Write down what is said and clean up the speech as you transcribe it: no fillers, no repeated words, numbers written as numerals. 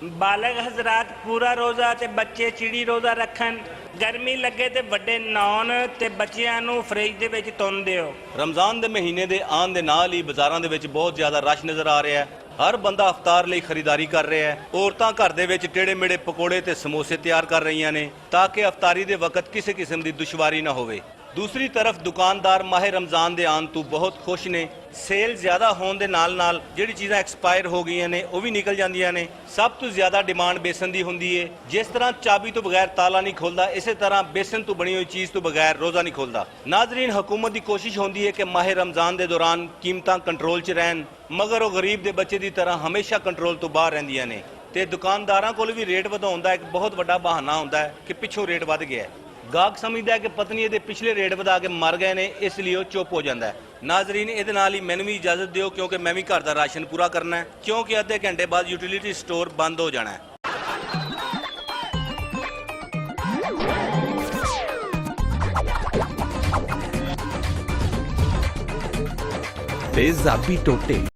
ਬਾਲਗ ਹਜ਼ਰਾਤ ਪੂਰਾ ਰੋਜ਼ਾ ਤੇ ਬੱਚੇ ਚਿੜੀ ਰੋਜ਼ਾ ਰੱਖਣ। ਗਰਮੀ ਲੱਗੇ ਤੇ ਵੱਡੇ ਨੌਨ ਤੇ ਬੱਚਿਆਂ ਨੂੰ ਫ੍ਰਿਜ ਦੇ ਵਿੱਚ ਤੁੰਨ ਦਿਓ। ਰਮਜ਼ਾਨ ਦੇ ਮਹੀਨੇ ਦੇ ਆਉਣ ਦੇ ਨਾਲ ਹੀ ਬਾਜ਼ਾਰਾਂ ਦੇ ਵਿੱਚ ਬਹੁਤ ਜ਼ਿਆਦਾ ਰਸ਼ ਨਜ਼ਰ ਆ ਰਿਹਾ ਹੈ। ਹਰ ਬੰਦਾ ਇਫਤਾਰ ਲਈ ਖਰੀਦਾਰੀ ਕਰ ਰਿਹਾ ਹੈ। ਔਰਤਾਂ ਘਰ ਦੇ ਵਿੱਚ ਟੇੜੇ ਮੇੜੇ ਪਕੌੜੇ ਤੇ ਸਮੋਸੇ ਤਿਆਰ ਕਰ ਰਹੀਆਂ ਨੇ ਤਾਂ ਕਿ ਇਫਤਾਰੀ ਦੇ ਵਕਤ ਕਿਸੇ ਕਿਸਮ ਦੀ ਦੁਸ਼ਵਾਰੀ ਨਾ ਹੋਵੇ। दूसरी तरफ दुकानदार माह रमज़ान के आन तो बहुत खुश ने। सेल ज़्यादा होने के नाल जिहड़ी चीज़ां एक्सपायर हो गई ने वो भी निकल जांदियां ने। सब तो ज़्यादा डिमांड बेसन की होंदी है। जिस तरह चाबी तो बगैर ताला नहीं खुलता, इस तरह बेसन तो बनी हुई चीज़ तो बगैर रोज़ा नहीं खुलता। नाजरीन, हुकूमत की कोशिश होंदी है कि माह रमज़ान के दौरान कीमतां कंट्रोल च रहन, मगर वो गरीब के बच्चे की तरह हमेशा कंट्रोल तो बाहर रहिंदियां ने। ते दुकानदारां कोल भी रेट वधाउण दा एक बहुत वड्डा बहाना हुंदा है कि पिछों रेट वध गया है। गाहक समझदा है कि पत्नी इहदे पिछले रेट वधा के मर गए ने, इसलिए वो चुप हो जाता है। नाजरीन, इहदे नाल ही मैनूं भी इजाजत दिओ क्योंकि मैं भी घर का राशन पूरा करना है, क्योंकि अद्धे घंटे बाद यूटिलिटी स्टोर बंद हो जाना है। तेजाबी टोटे।